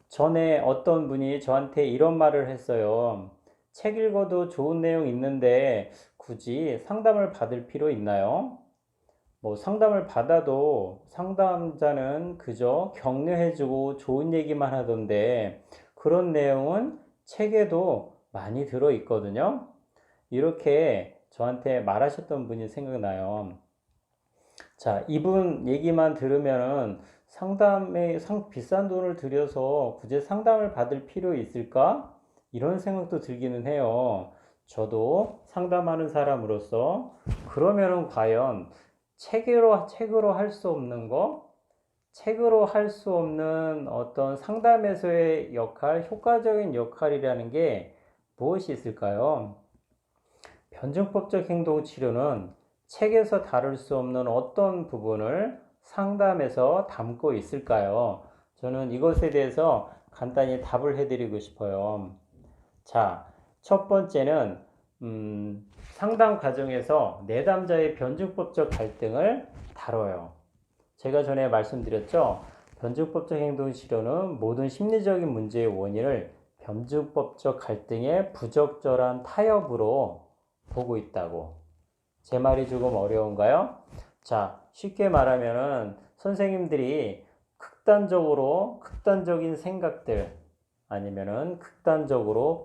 전에 어떤 분이 저한테 이런 말을 했어요. 책 읽어도 좋은 내용 있는데 굳이 상담을 받을 필요 있나요? 뭐 상담을 받아도 상담자는 그저 격려해주고 좋은 얘기만 하던데 그런 내용은 책에도 많이 들어 있거든요. 이렇게 저한테 말하셨던 분이 생각나요. 자, 이분 얘기만 들으면은 상담에 비싼 돈을 들여서 굳이 상담을 받을 필요 있을까? 이런 생각도 들기는 해요. 저도 상담하는 사람으로서 그러면은 과연 책으로 할 수 없는 거, 책으로 할 수 없는 어떤 상담에서의 역할, 효과적인 역할이라는 게 무엇이 있을까요? 변증법적 행동 치료는 책에서 다룰 수 없는 어떤 부분을 상담에서 담고 있을까요? 저는 이것에 대해서 간단히 답을 해드리고 싶어요. 자, 첫 번째는 상담 과정에서 내담자의 변증법적 갈등을 다뤄요. 제가 전에 말씀드렸죠. 변증법적 행동 치료는 모든 심리적인 문제의 원인을 변증법적 갈등의 부적절한 타협으로 보고 있다고. 제 말이 조금 어려운가요? 자, 쉽게 말하면은 선생님들이 극단적인 생각들 아니면은 극단적으로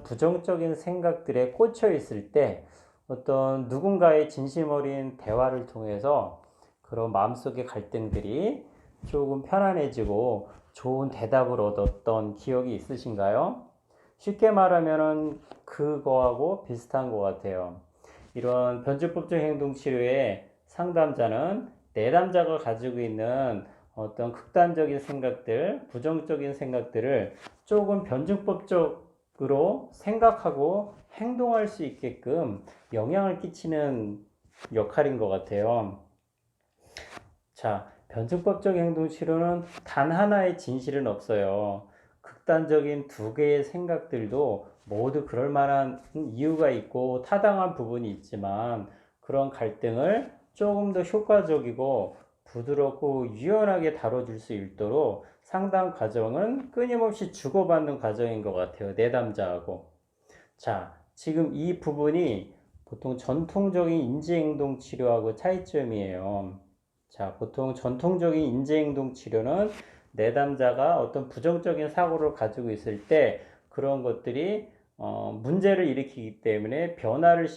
부정적인 생각들에 꽂혀 있을 때 어떤 누군가의 진심 어린 대화를 통해서 그런 마음속의 갈등들이 조금 편안해지고 좋은 대답을 얻었던 기억이 있으신가요? 쉽게 말하면은 그거하고 비슷한 것 같아요. 이런 변주법적 행동 치료의 상담자는 내담자가 가지고 있는 어떤 극단적인 생각들, 부정적인 생각들을 조금 변증법적으로 생각하고 행동할 수 있게끔 영향을 끼치는 역할인 것 같아요. 자, 변증법적 행동 치료는 단 하나의 진실은 없어요. 극단적인 두 개의 생각들도 모두 그럴 만한 이유가 있고 타당한 부분이 있지만 그런 갈등을 조금 더 효과적이고 부드럽고 유연하게 다뤄줄 수 있도록 상담 과정은 끊임없이 주고받는 과정인 것 같아요. 내담자하고. 자, 지금 이 부분이 보통 전통적인 인지행동 치료하고 차이점이에요. 자, 보통 전통적인 인지행동 치료는 내담자가 어떤 부정적인 사고를 가지고 있을 때 그런 것들이 문제를 일으키기 때문에 변화를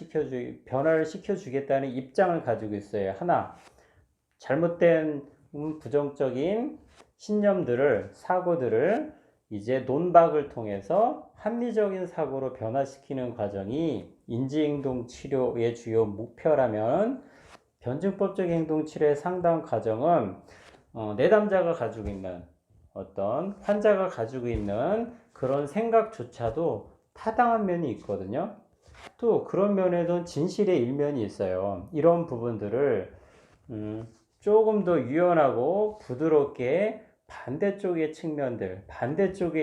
시켜주겠다는 입장을 가지고 있어요. 하나, 잘못된 부정적인 신념들을, 사고들을 이제 논박을 통해서 합리적인 사고로 변화시키는 과정이 인지행동 치료의 주요 목표라면 변증법적 행동 치료의 상담 과정은 내담자가 가지고 있는 어떤 환자가 가지고 있는 그런 생각조차도 타당한 면이 있거든요. 또 그런 면에도 진실의 일면이 있어요. 이런 부분들을 음, 조금 더 유연하고 부드럽게 반대쪽에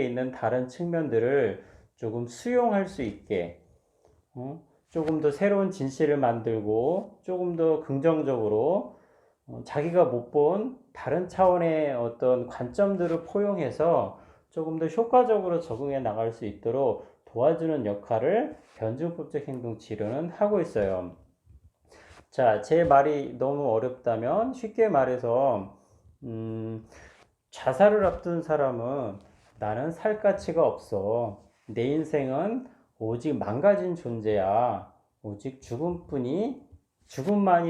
있는 다른 측면들을 조금 수용할 수 있게 조금 더 새로운 진실을 만들고 조금 더 긍정적으로 자기가 못 본 다른 차원의 어떤 관점들을 포용해서 조금 더 효과적으로 적응해 나갈 수 있도록 도와주는 역할을 변증법적 행동 치료는 하고 있어요. 자, 제 말이 너무 어렵다면 쉽게 말해서 자살을 앞둔 사람은 나는 살 가치가 없어. 내 인생은 오직 망가진 존재야. 오직 죽음만이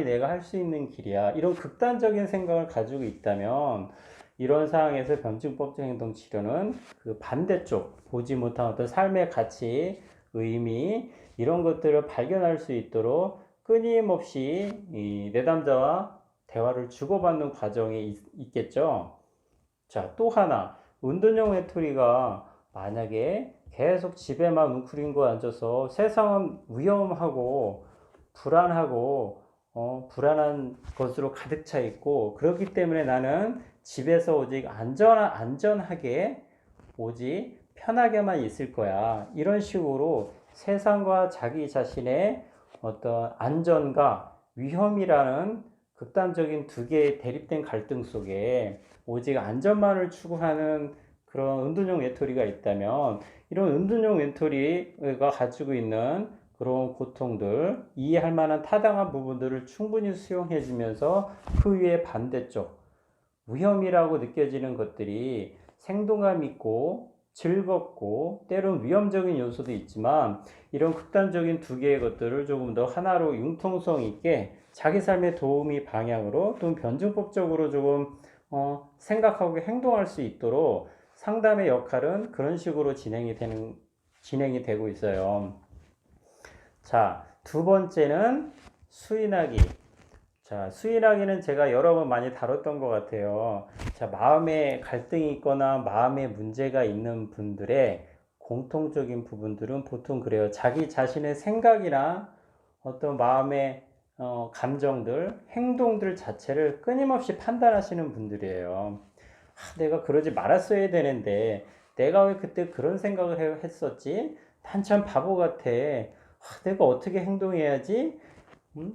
내가 할 수 있는 길이야. 이런 극단적인 생각을 가지고 있다면 이런 상황에서 변증법적 행동 치료는 그 반대쪽, 보지 못한 어떤 삶의 가치, 의미, 이런 것들을 발견할 수 있도록 끊임없이 이 내담자와 대화를 주고받는 과정이 있겠죠. 자, 또 하나, 운동용 외톨이가 만약에 계속 집에만 웅크리고 앉아서 세상은 위험하고 불안하고 불안한 것으로 가득 차 있고 그렇기 때문에 나는 집에서 오직 안전하게 오직 편하게만 있을 거야. 이런 식으로 세상과 자기 자신의 어떤 안전과 위험이라는 극단적인 두 개의 대립된 갈등 속에 오직 안전만을 추구하는 그런 은둔형 외톨이가 있다면 이런 은둔형 외톨이가 가지고 있는 그런 고통들, 이해할 만한 타당한 부분들을 충분히 수용해 주면서 그 위에 반대쪽, 위험이라고 느껴지는 것들이 생동감 있고 즐겁고 때론 위험적인 요소도 있지만 이런 극단적인 두 개의 것들을 조금 더 하나로 융통성 있게 자기 삶의 도움이 방향으로 또는 변증법적으로 조금 생각하고 행동할 수 있도록 상담의 역할은 그런 식으로 진행이 되고 있어요. 자, 두 번째는 수인하기. 자, 수인하기는 제가 여러 번 많이 다뤘던 것 같아요. 자, 마음에 갈등이 있거나 마음에 문제가 있는 분들의 공통적인 부분들은 보통 그래요. 자기 자신의 생각이나 어떤 마음의 감정들, 행동들 자체를 끊임없이 판단하시는 분들이에요. 내가 그러지 말았어야 되는데, 내가 왜 그때 그런 생각을 했었지? 난 참 바보 같아. 내가 어떻게 행동해야지?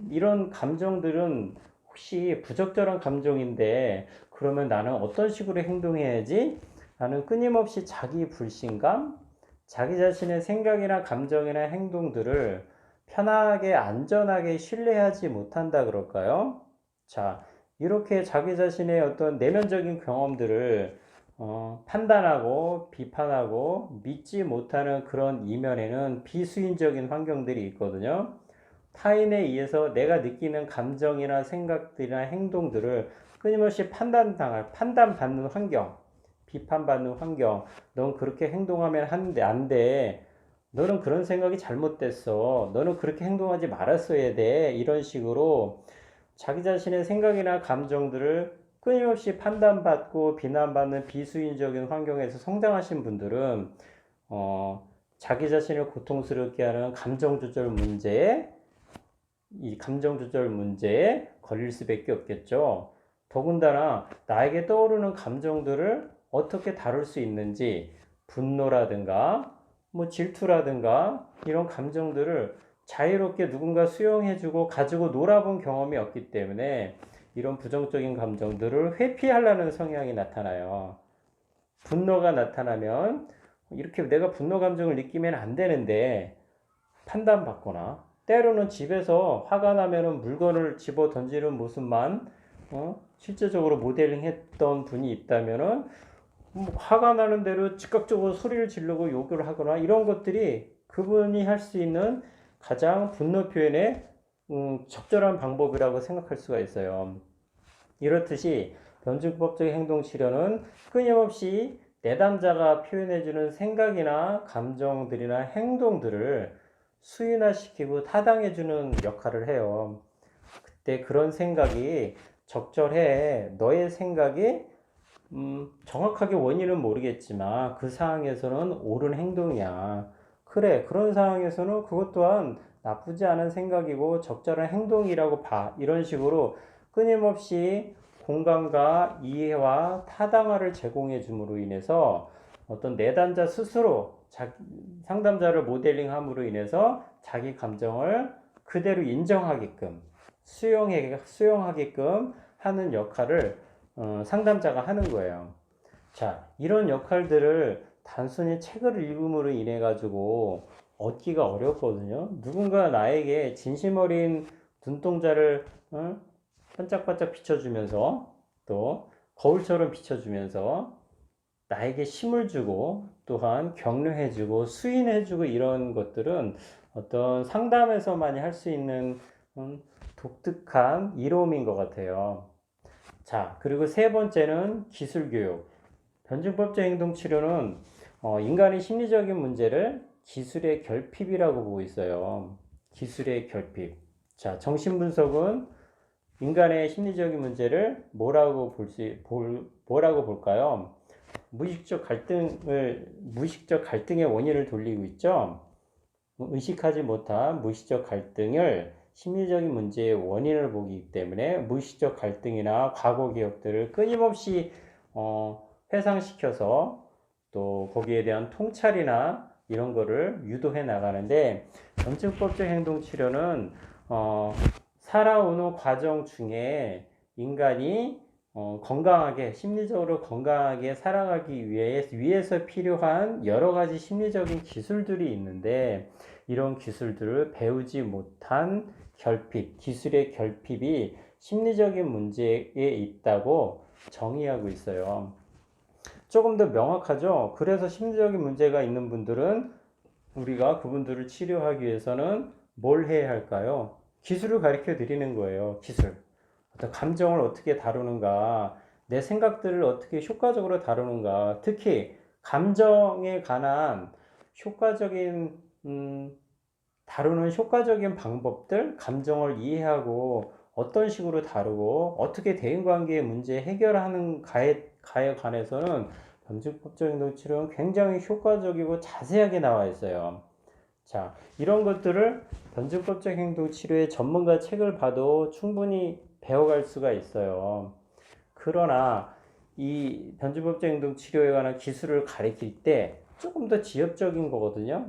이런 감정들은 혹시 부적절한 감정인데, 그러면 나는 어떤 식으로 행동해야지? 나는 끊임없이 자기 불신감, 자기 자신의 생각이나 감정이나 행동들을 편하게, 안전하게 신뢰하지 못한다 그럴까요? 자, 이렇게 자기 자신의 어떤 내면적인 경험들을 판단하고 비판하고 믿지 못하는 그런 이면에는 비수인적인 환경들이 있거든요. 타인에 의해서 내가 느끼는 감정이나 생각들이나 행동들을 끊임없이 판단받는 환경, 비판받는 환경, 넌 그렇게 행동하면 안 돼. 너는 그런 생각이 잘못됐어. 너는 그렇게 행동하지 말았어야 돼. 이런 식으로 자기 자신의 생각이나 감정들을 끊임없이 판단받고 비난받는 비수인적인 환경에서 성장하신 분들은 자기 자신을 고통스럽게 하는 이 감정 조절 문제에 걸릴 수밖에 없겠죠. 더군다나 나에게 떠오르는 감정들을 어떻게 다룰 수 있는지 분노라든가 뭐 질투라든가 이런 감정들을 자유롭게 누군가 수용해주고 가지고 놀아본 경험이 없기 때문에 이런 부정적인 감정들을 회피하려는 성향이 나타나요. 분노가 나타나면 이렇게 내가 분노 감정을 느끼면 안 되는데 판단받거나 때로는 집에서 화가 나면은 물건을 집어 던지는 모습만 실제적으로 모델링 했던 분이 있다면은 화가 나는 대로 즉각적으로 소리를 지르고 욕을 하거나 이런 것들이 그분이 할 수 있는 가장 분노 표현의 적절한 방법이라고 생각할 수가 있어요. 이렇듯이 변증법적 행동 치료는 끊임없이 내담자가 표현해주는 생각이나 감정들이나 행동들을 수인화시키고 타당해주는 역할을 해요. 그때 그런 생각이 적절해. 너의 생각이 정확하게 원인은 모르겠지만 그 상황에서는 옳은 행동이야. 그래, 그런 상황에서는 그것 또한 나쁘지 않은 생각이고 적절한 행동이라고 봐. 이런 식으로 끊임없이 공감과 이해와 타당화를 제공해 줌으로 인해서 어떤 내담자 스스로 상담자를 모델링함으로 인해서 자기 감정을 그대로 인정하게끔 수용하게끔 하는 역할을 상담자가 하는 거예요. 자, 이런 역할들을 단순히 책을 읽음으로 인해 가지고 얻기가 어렵거든요. 누군가 나에게 진심 어린 눈동자를 반짝반짝 비춰주면서 또 거울처럼 비춰주면서 나에게 힘을 주고 또한 격려해주고 수인해주고 이런 것들은 어떤 상담에서만이 할 수 있는 독특한 이로움인 것 같아요. 자, 그리고 세 번째는 기술교육. 변증법적 행동치료는 인간의 심리적인 문제를 기술의 결핍이라고 보고 있어요. 기술의 결핍. 자, 정신분석은 인간의 심리적인 문제를 뭐라고 볼까요? 무의식적 갈등의 원인을 돌리고 있죠. 의식하지 못한 무의식적 갈등을 심리적인 문제의 원인을 보기 때문에 무의식적 갈등이나 과거 기억들을 끊임없이 회상시켜서 또 거기에 대한 통찰이나 이런 거를 유도해 나가는데 변증법적 행동치료는 살아오는 과정 중에 인간이 건강하게, 심리적으로 건강하게 살아가기 위해서 필요한 여러 가지 심리적인 기술들이 있는데, 이런 기술들을 배우지 못한 결핍, 기술의 결핍이 심리적인 문제에 있다고 정의하고 있어요. 조금 더 명확하죠? 그래서 심리적인 문제가 있는 분들은 우리가 그분들을 치료하기 위해서는 뭘 해야 할까요? 기술을 가르쳐 드리는 거예요. 기술. 어떤 감정을 어떻게 다루는가, 내 생각들을 어떻게 효과적으로 다루는가, 특히 감정에 관한 효과적인 다루는 효과적인 방법들, 감정을 이해하고 어떤 식으로 다루고 어떻게 대인관계의 문제 해결하는 가에 관해서는 변증법적 행동치료는 굉장히 효과적이고 자세하게 나와 있어요. 자, 이런 것들을 변증법적 행동치료의 전문가 책을 봐도 충분히 배워갈 수가 있어요. 그러나 이 변증법적 행동치료에 관한 기술을 가르칠 때 조금 더 지엽적인 거거든요.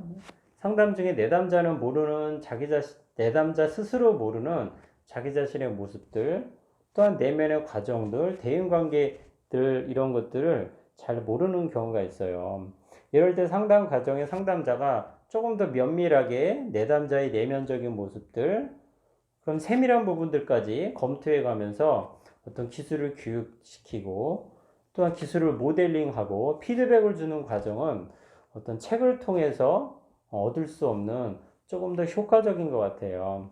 상담 중에 내담자는 모르는 내담자 스스로 모르는 자기 자신의 모습들, 또한 내면의 과정들, 대인관계들, 이런 것들을 잘 모르는 경우가 있어요. 이럴 때 상담 과정에 상담자가 조금 더 면밀하게 내담자의 내면적인 모습들, 그런 세밀한 부분들까지 검토해 가면서 어떤 기술을 교육시키고, 또한 기술을 모델링하고 피드백을 주는 과정은 어떤 책을 통해서 얻을 수 없는 조금 더 효과적인 것 같아요.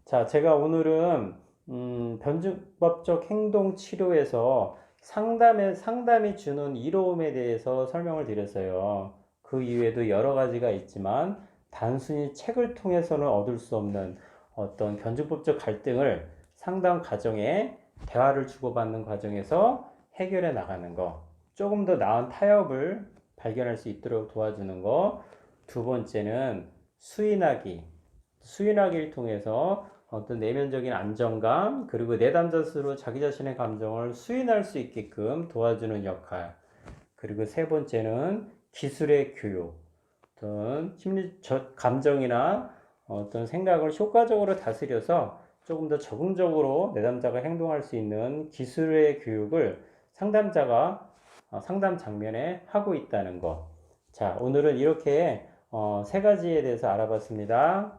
자, 제가 오늘은 변증법적 행동 치료에서 상담이 주는 이로움에 대해서 설명을 드렸어요. 그 이외에도 여러 가지가 있지만 단순히 책을 통해서는 얻을 수 없는 어떤 변증법적 갈등을 상담 과정에 대화를 주고받는 과정에서 해결해 나가는 거, 조금 더 나은 타협을 발견할 수 있도록 도와주는 거, 두 번째는 수인하기를 통해서 어떤 내면적인 안정감, 그리고 내담자 스스로 자기 자신의 감정을 수인할 수 있게끔 도와주는 역할, 그리고 세 번째는 기술의 교육, 어떤 감정이나 어떤 생각을 효과적으로 다스려서 조금 더 적응적으로 내담자가 행동할 수 있는 기술의 교육을 상담자가 상담 장면에 하고 있다는 거. 자, 오늘은 이렇게 세 가지에 대해서 알아봤습니다.